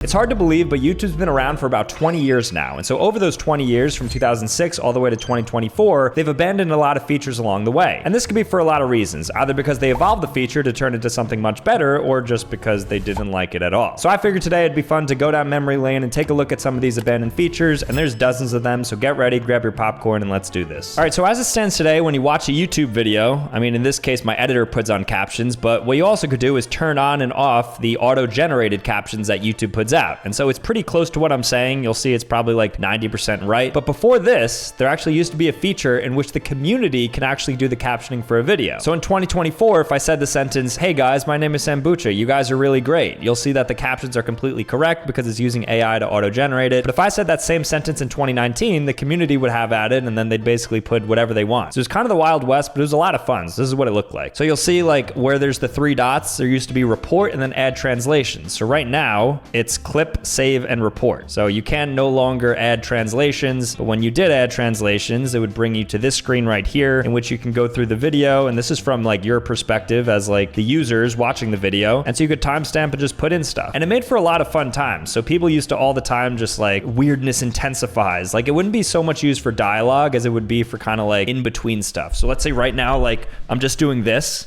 It's hard to believe, but YouTube's been around for about 20 years now. And so over those 20 years, from 2006 all the way to 2024, they've abandoned a lot of features along the way. And this could be for a lot of reasons, either because they evolved the feature to turn it into something much better, or just because they didn't like it at all. So I figured today it'd be fun to go down memory lane and take a look at some of these abandoned features, and there's dozens of them, so get ready, grab your popcorn, and let's do this. All right, so as it stands today, when you watch a YouTube video, I mean, in this case, my editor puts on captions, but what you also could do is turn on and off the auto-generated captions that YouTube puts out. And so it's pretty close to what I'm saying. You'll see it's probably like 90% right. But before this, there actually used to be a feature in which the community can actually do the captioning for a video. So in 2024, if I said the sentence, "Hey guys, my name is Sambucha, you guys are really great," you'll see that the captions are completely correct because it's using AI to auto-generate it. But if I said that same sentence in 2019, the community would have added, and then they'd basically put whatever they want. So it's kind of the Wild West, but it was a lot of fun. So this is what it looked like. So you'll see like where there's the three dots, there used to be report and then add translations. So right now it's clip, save, and report. So you can no longer add translations, but when you did add translations, it would bring you to this screen right here in which you can go through the video. And this is from like your perspective as like the users watching the video. And so you could timestamp and just put in stuff. And it made for a lot of fun times. So people used to all the time just like weirdness intensifies. Like it wouldn't be so much used for dialogue as it would be for kind of like in between stuff. So let's say right now, like I'm just doing this.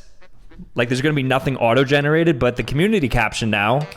Like there's gonna be nothing auto-generated, but the community caption now.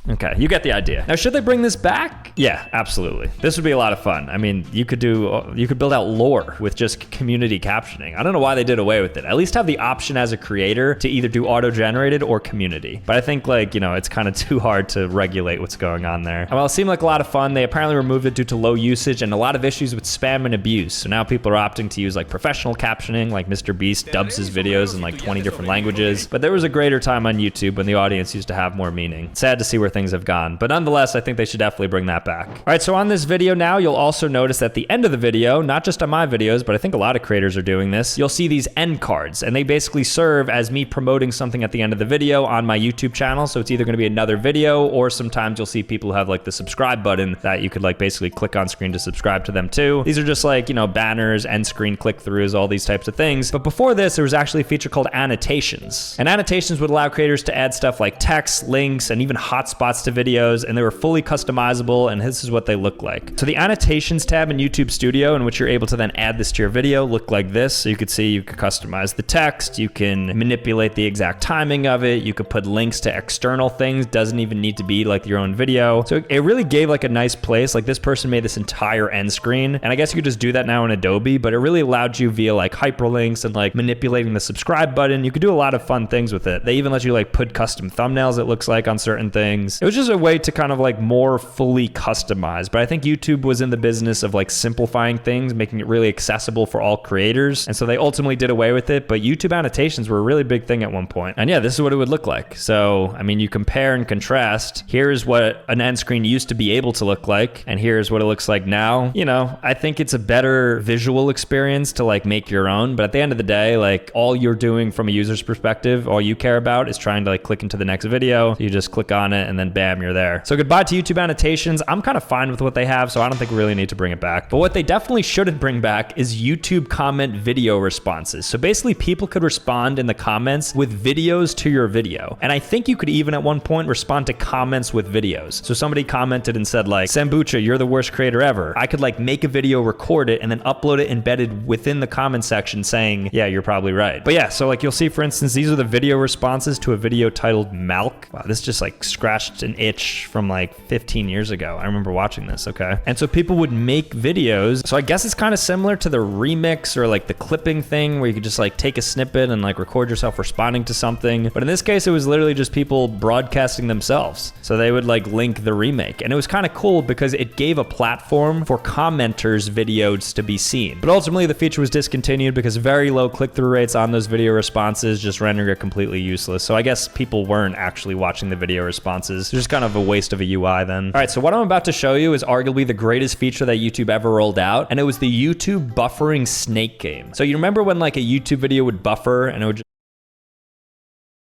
Okay, you get the idea. Now, should they bring this back? Yeah, absolutely. This would be a lot of fun. I mean, you could build out lore with just community captioning. I don't know why they did away with it. At least have the option as a creator to either do auto-generated or community. But I think like, you know, it's kind of too hard to regulate what's going on there. Well, it seemed like a lot of fun. They apparently removed it due to low usage and a lot of issues with spam and abuse. So now people are opting to use like professional captioning, like Mr. Beast dubs his videos in like 20 different languages. But there was a greater time on YouTube when the audience used to have more meaning. Sad to see where things have gone, but nonetheless, I think they should definitely bring that back. All right, so on this video now, you'll also notice at the end of the video, not just on my videos, but I think a lot of creators are doing this, you'll see these end cards, and they basically serve as me promoting something at the end of the video on my YouTube channel. So it's either gonna be another video, or sometimes you'll see people who have like the subscribe button that you could like basically click on screen to subscribe to them too. These are just like, you know, banners, end screen click-throughs, all these types of things. But before this, there was actually a feature called annotations. And annotations would allow creators to add stuff like text, links, and even hotspots to videos, and they were fully customizable, and this is what they look like. So the annotations tab in YouTube Studio, in which you're able to then add this to your video, look like this. So you could see you could customize the text, you can manipulate the exact timing of it, you could put links to external things, doesn't even need to be like your own video. So it really gave like a nice place. Like this person made this entire end screen, and I guess you could just do that now in Adobe, but it really allowed you via like hyperlinks and like manipulating the subscribe button. You could do a lot of fun things with it. They even let you like put custom thumbnails, it looks like, on certain things. It was just a way to kind of like more fully customized. But I think YouTube was in the business of like simplifying things, making it really accessible for all creators. And so they ultimately did away with it. But YouTube annotations were a really big thing at one point. And yeah, this is what it would look like. So, I mean, you compare and contrast. Here's what an end screen used to be able to look like, and here's what it looks like now. You know, I think it's a better visual experience to like make your own. But at the end of the day, like all you're doing from a user's perspective, all you care about is trying to like click into the next video. So you just click on it and then bam, you're there. So goodbye to YouTube annotations. I'm kind of fine with what they have, so I don't think we really need to bring it back. But what they definitely shouldn't bring back is YouTube comment video responses. So basically people could respond in the comments with videos to your video. And I think you could even at one point respond to comments with videos. So somebody commented and said like, "Sambucha, you're the worst creator ever." I could like make a video, record it, and then upload it embedded within the comment section saying, "Yeah, you're probably right." But yeah, so like you'll see, for instance, these are the video responses to a video titled Malk. Wow, this just like scratched an itch from like 15 years ago. I remember watching this, okay? And so people would make videos. So I guess it's kind of similar to the remix or like the clipping thing where you could just like take a snippet and like record yourself responding to something. But in this case, it was literally just people broadcasting themselves. So they would like link the remake. And it was kind of cool because it gave a platform for commenters' videos to be seen. But ultimately the feature was discontinued because very low click-through rates on those video responses, just rendering it completely useless. So I guess people weren't actually watching the video responses. It's just kind of a waste of a UI then. All right, so what I'm about to show you is arguably the greatest feature that YouTube ever rolled out, and it was the YouTube buffering snake game. So you remember when like a YouTube video would buffer and it would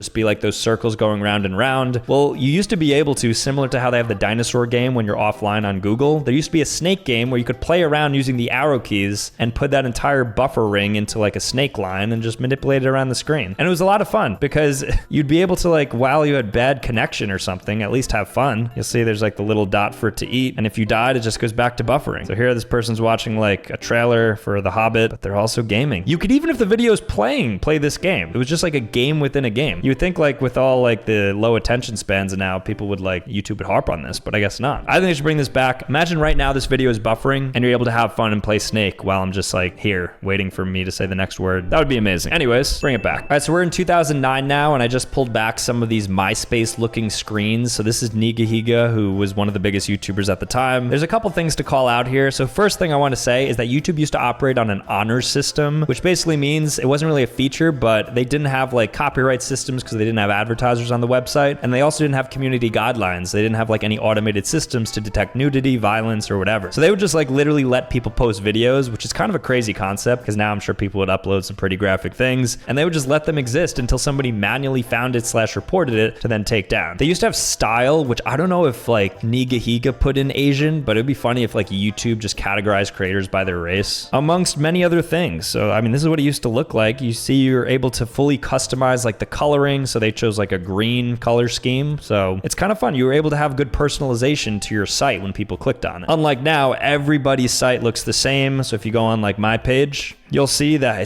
just be like those circles going round and round. Well, you used to be able to, similar to how they have the dinosaur game when you're offline on Google, there used to be a snake game where you could play around using the arrow keys and put that entire buffer ring into like a snake line and just manipulate it around the screen. And it was a lot of fun because you'd be able to, like, while you had bad connection or something, at least have fun. You'll see there's like the little dot for it to eat. And if you died, it just goes back to buffering. So here this person's watching like a trailer for The Hobbit, but they're also gaming. You could, even if the video's playing, play this game. It was just like a game within a game. You would think, like, with all like the low attention spans and now people would, like, YouTube would harp on this, but I guess not. I think they should bring this back. Imagine right now this video is buffering and you're able to have fun and play Snake while I'm just like here waiting for me to say the next word. That would be amazing. Anyways, bring it back. All right, so we're in 2009 now, and I just pulled back some of these MySpace looking screens. So this is Nigahiga, who was one of the biggest YouTubers at the time. There's a couple things to call out here. So first thing I want to say is that YouTube used to operate on an honor system, which basically means it wasn't really a feature, but they didn't have like copyright systems because they didn't have advertisers on the website, and they also didn't have community guidelines. They didn't have like any automated systems to detect nudity, violence, or whatever. So they would just like literally let people post videos, which is kind of a crazy concept because now I'm sure people would upload some pretty graphic things, and they would just let them exist until somebody manually found it / reported it to then take down. They used to have style, which I don't know if like Nigahiga put in Asian, but it'd be funny if like YouTube just categorized creators by their race, amongst many other things. So I mean, this is what it used to look like. You see, you're able to fully customize like the coloring, so they chose like a green color scheme. So it's kind of fun. You were able to have good personalization to your site when people clicked on it. Unlike now, everybody's site looks the same. So if you go on like my page, you'll see that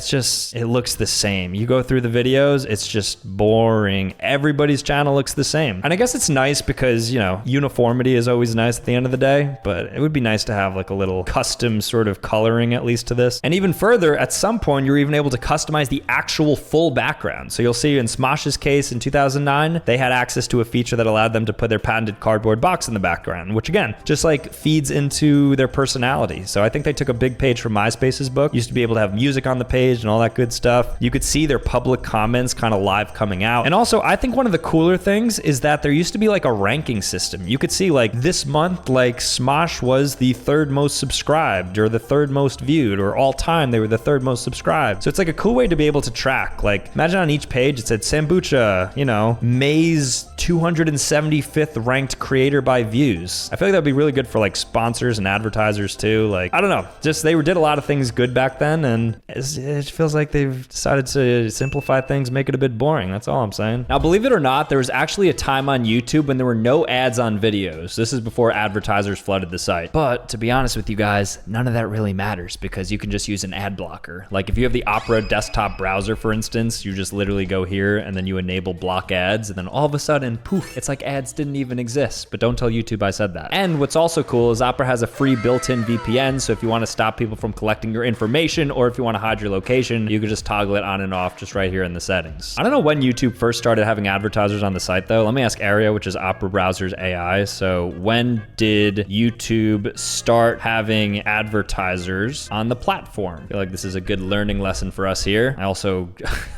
it looks the same. You go through the videos, it's just boring. Everybody's channel looks the same. And I guess it's nice because, you know, uniformity is always nice at the end of the day, but it would be nice to have like a little custom sort of coloring at least to this. And even further, at some point, you're even able to customize the actual full background. So you'll see in Smosh's case in 2009, they had access to a feature that allowed them to put their patented cardboard box in the background, which again, just like feeds into their personality. So I think they took a big page from MySpace's book. Used to be able to have music on the page and all that good stuff. You could see their public comments kind of live coming out. And also, I think one of the cooler things is that there used to be like a ranking system. You could see like this month, like Smosh was the 3rd most subscribed or the 3rd most viewed, or all time they were the 3rd most subscribed. So it's like a cool way to be able to track. Like imagine on each page it said Sambucha, you know, May's 275th ranked creator by views. I feel like that'd be really good for like sponsors and advertisers too. Like, I don't know, just they did a lot of things good back then, and it feels like they've decided to simplify things, make it a bit boring. That's all I'm saying. Now, believe it or not, there was actually a time on YouTube when there were no ads on videos. This is before advertisers flooded the site. But to be honest with you guys, none of that really matters because you can just use an ad blocker. Like if you have the Opera desktop browser, for instance, you just literally go here and then you enable block ads, and then all of a sudden, poof, it's like ads didn't even exist. But don't tell YouTube I said that. And what's also cool is Opera has a free built-in VPN, so if you want to stop people from collecting your information, or if you want to hide your location, you can just toggle it on and off just right here in the settings. I don't know when YouTube first started having advertisers on the site though. Let me ask Aria, which is Opera Browser's AI. So when did YouTube start having advertisers on the platform? I feel like this is a good learning lesson for us here. I also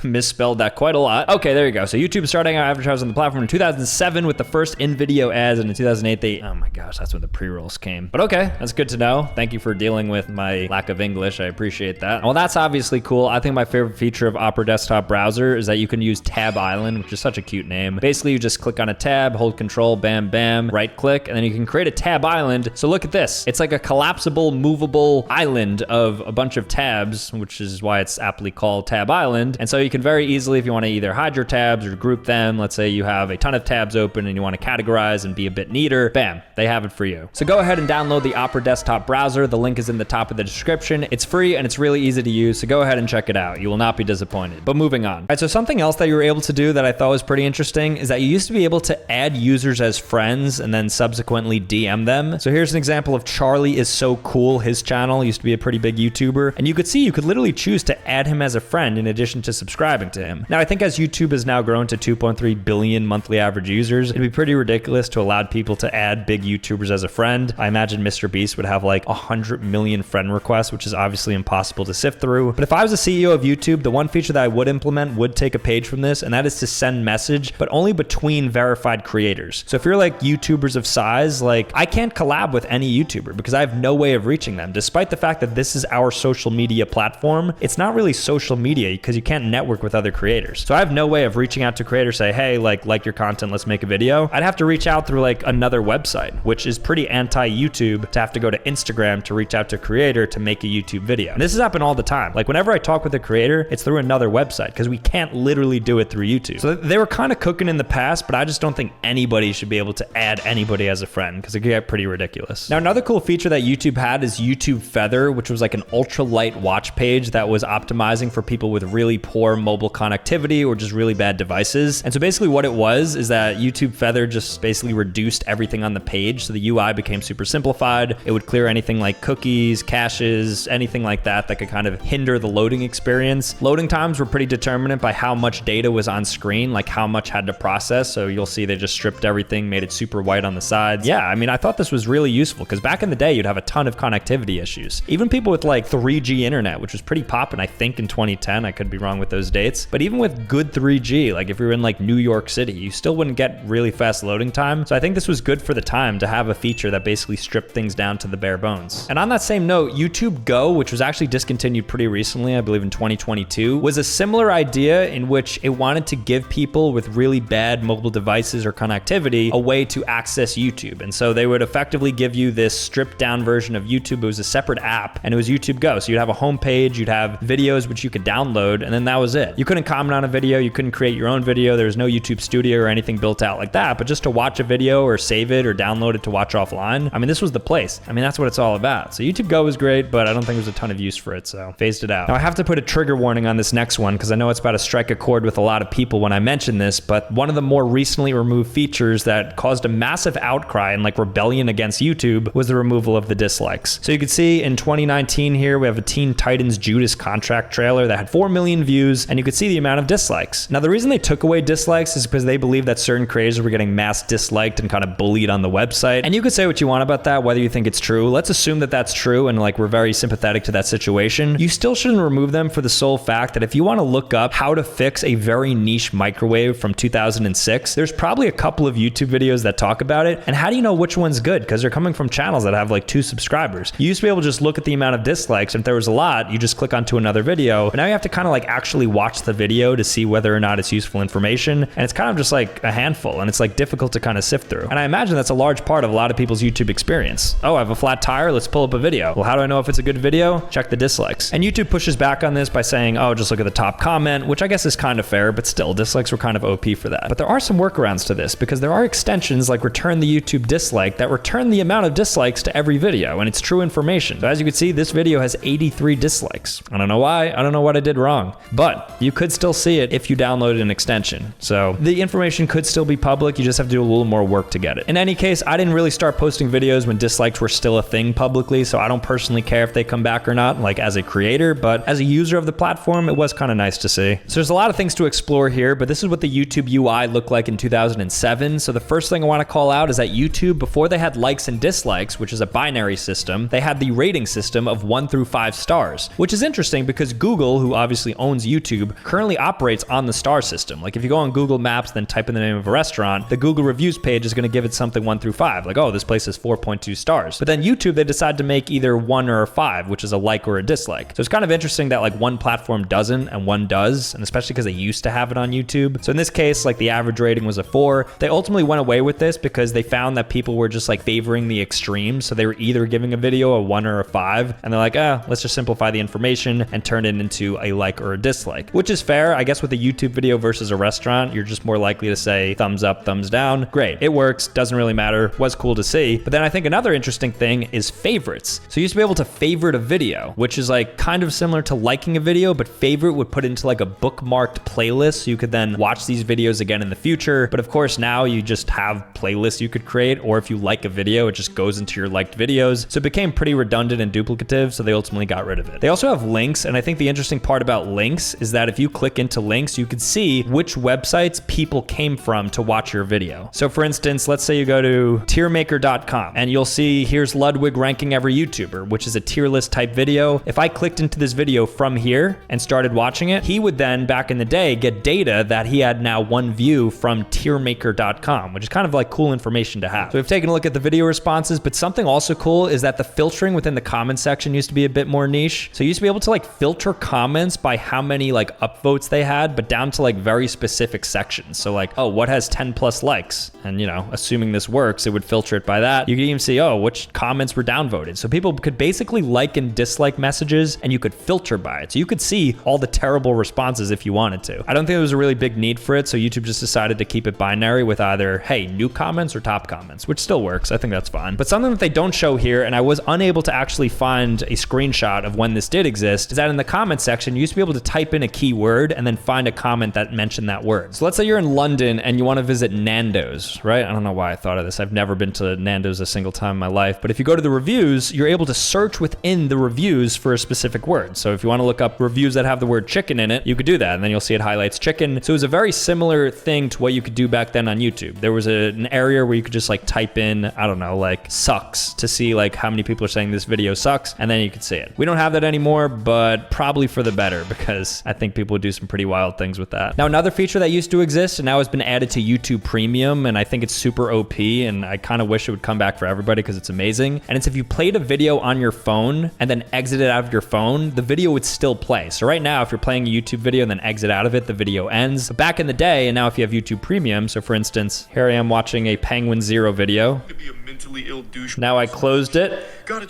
misspelled that quite a lot. Okay, there you go. So YouTube started having advertisers on the platform in 2007 with the first in-video ads, and in 2008 oh my gosh, that's when the pre-rolls came. But okay, that's good to know. Thank you for dealing with my lack of English. I appreciate that. Well, that's obviously cool. I think my favorite feature of Opera Desktop Browser is that you can use Tab Island, which is such a cute name. Basically, you just click on a tab, hold control, bam, bam, right click, and then you can create a tab island. So look at this. It's like a collapsible, movable island of a bunch of tabs, which is why it's aptly called Tab Island. And so you can very easily, if you want to either hide your tabs or group them, let's say you have a ton of tabs open and you want to categorize and be a bit neater, bam, they have it for you. So go ahead and download the Opera Desktop Browser. The link is in the top of the description. It's free and it's really easy to use, so go ahead and check it out. You will not be disappointed. But moving on. All right, so something else that you were able to do that I thought was pretty interesting is that you used to be able to add users as friends and then subsequently DM them. So here's an example of Charlie Is So Cool. His channel used to be a pretty big YouTuber, and you could see you could literally choose to add him as a friend in addition to subscribing to him. Now, I think as YouTube has now grown to 2.3 billion monthly average users, it'd be pretty ridiculous to allow people to add big YouTubers as a friend. I imagine Mr. Beast would have like 100 million friend requests, which is obviously impossible to sift through. But if I was a CEO of YouTube, the one feature that I would implement would take a page from this, and that is to send message, but only between verified creators. So if you're like YouTubers of size, like I can't collab with any YouTuber because I have no way of reaching them. Despite the fact that this is our social media platform, it's not really social media because you can't network with other creators. So I have no way of reaching out to creators, say, hey, like your content, let's make a video. I'd have to reach out through like another website, which is pretty anti-YouTube to have to go to Instagram to reach out to a creator to make a YouTube video. And this has happened all the time. Like whenever I talk with a creator, it's through another website because we can't literally do it through YouTube. So they were kind of cooking in the past, but I just don't think anybody should be able to add anybody as a friend because it could get pretty ridiculous. Now, another cool feature that YouTube had is YouTube Feather, which was like an ultra light watch page that was optimizing for people with really poor mobile connectivity or just really bad devices. And so basically what it was is that YouTube Feather just basically reduced everything on the page. So the UI became super simplified. It would clear anything like cookies, caches, anything like that could kind of hinder the loading experience. Loading times were pretty determinant by how much data was on screen, like how much had to process. So you'll see they just stripped everything, made it super white on the sides. Yeah, I mean, I thought this was really useful because back in the day, you'd have a ton of connectivity issues. Even people with like 3G internet, which was pretty poppin', I think in 2010, I could be wrong with those dates. But even with good 3G, like if you're in like New York City, you still wouldn't get really fast loading time. So I think this was good for the time to have a feature that basically stripped things down to the bare bones. And on that same note, YouTube Go, which was actually discontinued pretty recently, I believe in 2022, was a similar idea in which it wanted to give people with really bad mobile devices or connectivity a way to access YouTube. And so they would effectively give you this stripped down version of YouTube. It was a separate app and it was YouTube Go. So you'd have a home page, you'd have videos which you could download, and then that was it. You couldn't comment on a video, you couldn't create your own video. There was no YouTube Studio or anything built out like that, but just to watch a video or save it or download it to watch offline, I mean, this was the place. I mean, that's what it's all about. So YouTube Go was great, but I don't think there's a ton of use for it, so phased it out. Now I have to put a trigger warning on this next one because I know it's about to strike a chord with a lot of people when I mention this, but one of the more recently removed features that caused a massive outcry and like rebellion against YouTube was the removal of the dislikes. So you can see in 2019 here, we have a Teen Titans Judas contract trailer that had 4 million views, and you could see the amount of dislikes. Now the reason they took away dislikes is because they believe that certain creators were getting mass disliked and kind of bullied on the website. And you could say what you want about that, whether you think it's true. Let's assume that that's true and like we're very sympathetic to that situation. You still shouldn't remove them for the sole fact that if you want to look up how to fix a very niche microwave from 2006, there's probably a couple of YouTube videos that talk about it. And how do you know which one's good? Because they're coming from channels that have like 2 subscribers. You used to be able to just look at the amount of dislikes, and if there was a lot, you just click onto another video. But now you have to kind of like actually watch the video to see whether or not it's useful information. And it's kind of just like a handful, and it's like difficult to kind of sift through. And I imagine that's a large part of a lot of people's YouTube experience. Oh, I have a flat tire, let's pull up a video. Well, how do I know if it's a good video? Check the dislikes. And YouTube pushes back on this by saying, oh, just look at the top comment, which I guess is kind of fair, but still, dislikes were kind of OP for that. But there are some workarounds to this because there are extensions like return the YouTube dislike that return the amount of dislikes to every video, and it's true information. So as you can see, this video has 83 dislikes. I don't know why, I don't know what I did wrong, but you could still see it if you downloaded an extension. So the information could still be public, you just have to do a little more work to get it. In any case, I didn't really start posting videos when dislikes were still a thing publicly, so I don't personally care if they come back or not, like as a creator, but as a user of the platform, it was kind of nice to see. So there's a lot of things to explore here, but this is what the YouTube UI looked like in 2007. So the first thing I want to call out is that YouTube, before they had likes and dislikes, which is a binary system, they had the rating system of 1 through 5 stars, which is interesting because Google, who obviously owns YouTube, currently operates on the star system. Like if you go on Google Maps, then type in the name of a restaurant, the Google reviews page is going to give it something 1 through 5. Like, oh, this place is 4.2 stars. But then YouTube, they decide to make either 1 or a 5, which is a like or a dislike. So it's kind of interesting that like one platform doesn't and one does, and especially because they used to have it on YouTube. So in this case, like the average rating was a 4. They ultimately went away with this because they found that people were just like favoring the extremes. So they were either giving a video a 1 or a 5, and they're like, let's just simplify the information and turn it into a like or a dislike, which is fair. I guess with a YouTube video versus a restaurant, you're just more likely to say thumbs up, thumbs down. Great, it works, doesn't really matter, was cool to see. But then I think another interesting thing is favorites. So you used to be able to favorite a video, which is like kind of similar to liking a video, but favorite would put into like a bookmarked playlist so you could then watch these videos again in the future. But of course now you just have playlists you could create, or if you like a video, it just goes into your liked videos. So it became pretty redundant and duplicative, so they ultimately got rid of it. They also have links, and I think the interesting part about links is that if you click into links, you can see which websites people came from to watch your video. So for instance, let's say you go to tiermaker.com and you'll see here's Ludwig ranking every YouTuber, which is a tier list type video. If I I clicked into this video from here and started watching it, he would then, back in the day, get data that he had now one view from tiermaker.com, which is kind of like cool information to have. So we've taken a look at the video responses, but something also cool is that the filtering within the comment section used to be a bit more niche. So you used to be able to like filter comments by how many like upvotes they had, but down to like very specific sections. So like, oh, what has 10 plus likes? And you know, assuming this works, it would filter it by that. You could even see, oh, which comments were downvoted. So people could basically like and dislike messages and you could filter by it. So you could see all the terrible responses if you wanted to. I don't think there was a really big need for it. So YouTube just decided to keep it binary with either, hey, new comments or top comments, which still works. I think that's fine. But something that they don't show here, and I was unable to actually find a screenshot of when this did exist, is that in the comment section, you used to be able to type in a keyword and then find a comment that mentioned that word. So let's say you're in London and you want to visit Nando's, right? I don't know why I thought of this. I've never been to Nando's a single time in my life, but if you go to the reviews, you're able to search within the reviews for a specific word. So if you want to look up reviews that have the word chicken in it, you could do that, and then you'll see it highlights chicken. So it was a very similar thing to what you could do back then on YouTube. There was an area where you could just like type in, I don't know, like sucks to see like how many people are saying this video sucks, and then you could see it. We don't have that anymore, but probably for the better, because I think people would do some pretty wild things with that. Now, another feature that used to exist and now has been added to YouTube Premium, and I think it's super OP, and I kind of wish it would come back for everybody because it's amazing. And it's if you played a video on your phone and then exited out of your phone, the video would still play. So right now, if you're playing a YouTube video and then exit out of it, the video ends. But back in the day, and now if you have YouTube Premium, so for instance, here I am watching a Penguin Zero video. Now I closed it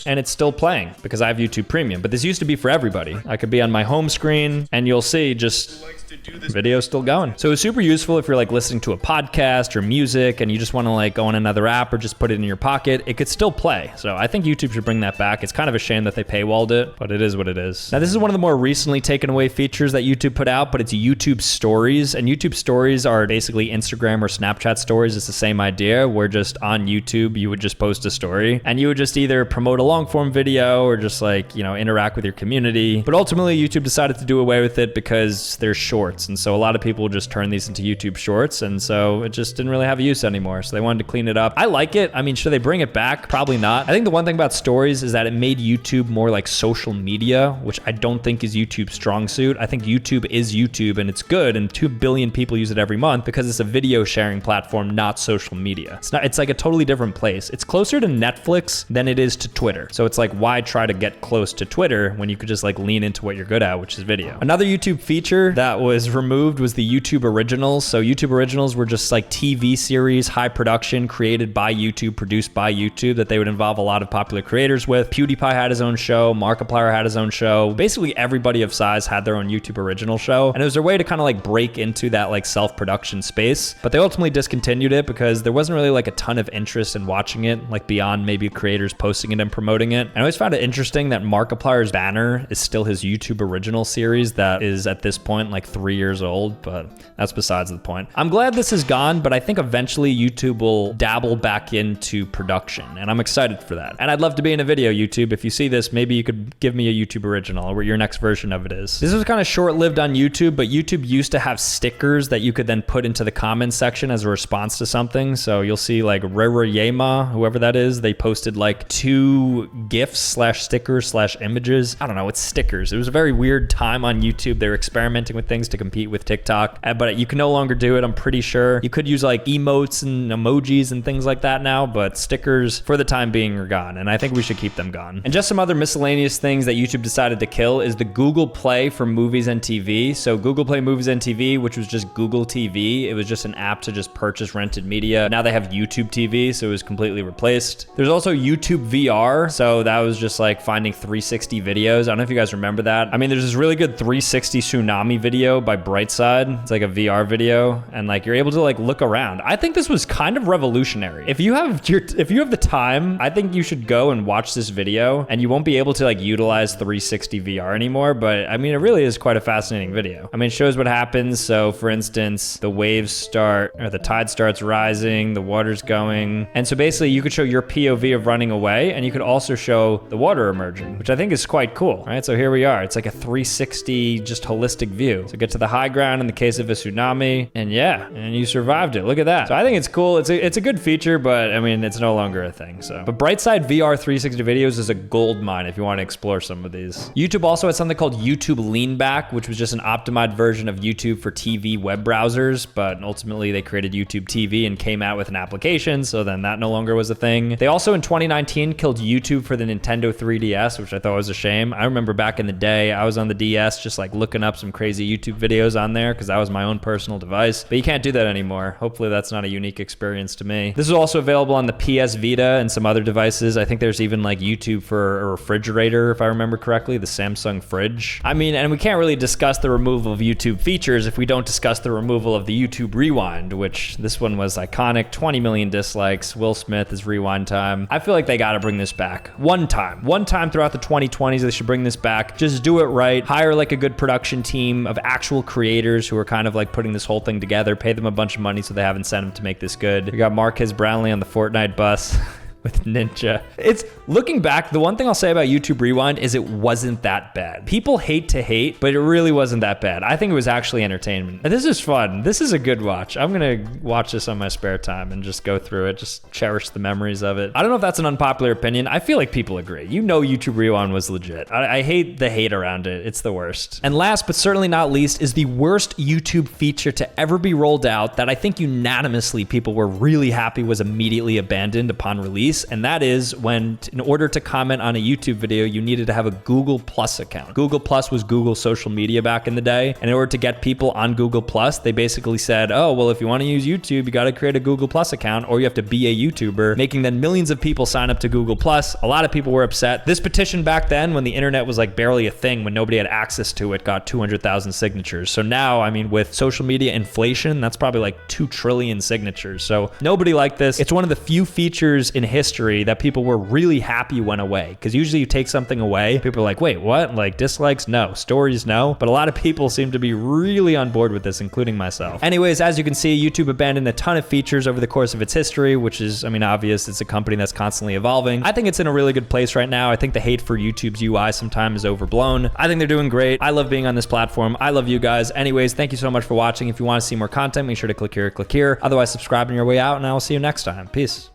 and it's still playing because I have YouTube Premium, but this used to be for everybody. I could be on my home screen and you'll see just video still going. So it's super useful if you're like listening to a podcast or music and you just want to like go on another app or just put it in your pocket, it could still play. So I think YouTube should bring that back. It's kind of a shame that they paywalled it, but it is what it is. Now this is one of the more recently taken away features that YouTube put out, but it's YouTube Stories, and YouTube Stories are basically Instagram or Snapchat stories. It's the same idea where just on YouTube, you would just post a story and you would just either promote a long form video or just like, you know, interact with your community. But ultimately YouTube decided to do away with it because they're shorts. And so a lot of people just turn these into YouTube shorts. And so it just didn't really have a use anymore. So they wanted to clean it up. I like it. I mean, should they bring it back? Probably not. I think the one thing about stories is that it made YouTube more like social media, which I don't think is YouTube's strong suit. I think YouTube is YouTube and it's good. And 2 billion people use it every month because it's a video sharing platform, not social media. It's like a totally different place. It's closer to Netflix than it is to Twitter. So it's like, why try to get close to Twitter when you could just like lean into what you're good at, which is video. Another YouTube feature that was removed was the YouTube Originals. So YouTube Originals were just like TV series, high production, created by YouTube, produced by YouTube, that they would involve a lot of popular creators with. PewDiePie had his own show, Markiplier had his own show. Basically everybody of size had their own YouTube Original show. And it was a way to kind of like break into that like self-production space. But they ultimately discontinued it because there wasn't really like a ton of interest in watching it, like beyond maybe creators posting it and promoting it. And I always found it interesting that Markiplier's banner is still his YouTube Original series that is at this point like 3 years old, but that's besides the point. I'm glad this is gone, but I think eventually YouTube will dabble back into production, and I'm excited for that. And I'd love to be in a video, YouTube. If you see this, maybe you could give me a YouTube Original or what your next version of it is. This was kind of short-lived on YouTube, but YouTube used to have stickers that you could then put into the comments section as a response to something. So you'll see like Rarayema, whoever that is, they posted like 2 GIFs slash stickers slash images. I don't know, it's stickers. It was a very weird time on YouTube. They were experimenting with things to compete with TikTok, but you can no longer do it, I'm pretty sure. You could use like emotes and emojis and things like that now, but stickers for the time being are gone, and I think we should keep them gone. And just some other miscellaneous things that YouTube decided to kill is the Google Play for movies and TV. So Google Play Movies and TV, which was just Google TV, it was just an app to just purchase rented media. Now they have YouTube TV, so it was completely replaced. There's also YouTube VR, so that was just like finding 360 videos. I don't know if you guys remember that. I mean, there's this really good 360 tsunami video by Brightside. It's like a VR video, and like you're able to like look around. I think this was kind of revolutionary. If you have the time, I think you should go and watch this video, and you won't be able to like utilize 360 VR anymore, but I mean, it really is quite a fascinating video. I mean, it shows what happens. So for instance, the waves start, or the tide starts rising, the water's going. And so basically you could show your POV of running away, and you could also show the water emerging, which I think is quite cool, right? So here we are. It's like a 360 just holistic view. So get to the high ground in the case of a tsunami. And yeah, and you survived it. Look at that. So I think it's cool. It's a good feature, but I mean, it's no longer a thing. So, but Brightside VR 360 videos is a gold mine if you want to explore some of these. YouTube also had something called YouTube Leanback, which was just an optimized version of YouTube for TV web browsers, but ultimately they created YouTube TV and came out with an application, so then that no longer was a thing. They also in 2019 killed YouTube for the Nintendo 3DS, which I thought was a shame. I remember back in the day, I was on the DS just like looking up some crazy YouTube videos on there because that was my own personal device, but you can't do that anymore. Hopefully that's not a unique experience to me. This is also available on the PS Vita and some other devices. I think there's even like YouTube for a refrigerator, if I remember correctly, the Samsung fridge. I mean, and we can't really discuss the removal of YouTube features if we don't discuss the removal of the YouTube Rewind, which this one was iconic. 20 million dislikes. Will Smith is rewind time. I feel like they got to bring this back. One time throughout the 2020s, they should bring this back. Just do it right. Hire like a good production team of actual creators who are kind of like putting this whole thing together. Pay them a bunch of money so they have incentive to make this good. We got Marquez Brownlee on the Fortnite bus. With Ninja. It's looking back, the one thing I'll say about YouTube Rewind is it wasn't that bad. People hate to hate, but it really wasn't that bad. I think it was actually entertainment. And this is fun. This is a good watch. I'm gonna watch this on my spare time and just go through it, just cherish the memories of it. I don't know if that's an unpopular opinion. I feel like people agree. You know YouTube Rewind was legit. I hate the hate around it. It's the worst. And last but certainly not least is the worst YouTube feature to ever be rolled out that I think unanimously people were really happy was immediately abandoned upon release. And that is when, in order to comment on a YouTube video, you needed to have a Google Plus account. Google Plus was Google's social media back in the day. And in order to get people on Google Plus, they basically said, oh, well, if you want to use YouTube, you got to create a Google Plus account or you have to be a YouTuber, making then millions of people sign up to Google Plus. A lot of people were upset. This petition back then, when the internet was like barely a thing, when nobody had access to it, got 200,000 signatures. So now, I mean, with social media inflation, that's probably like 2 trillion signatures. So nobody liked this. It's one of the few features in history that people were really happy went away. Because usually you take something away, people are like, wait, what? Like dislikes? No. Stories? No. But a lot of people seem to be really on board with this, including myself. Anyways, as you can see, YouTube abandoned a ton of features over the course of its history, which is, I mean, obvious. It's a company that's constantly evolving. I think it's in a really good place right now. I think the hate for YouTube's UI sometimes is overblown. I think they're doing great. I love being on this platform. I love you guys. Anyways, thank you so much for watching. If you want to see more content, make sure to click here, click here. Otherwise, subscribe on your way out, and I will see you next time. Peace.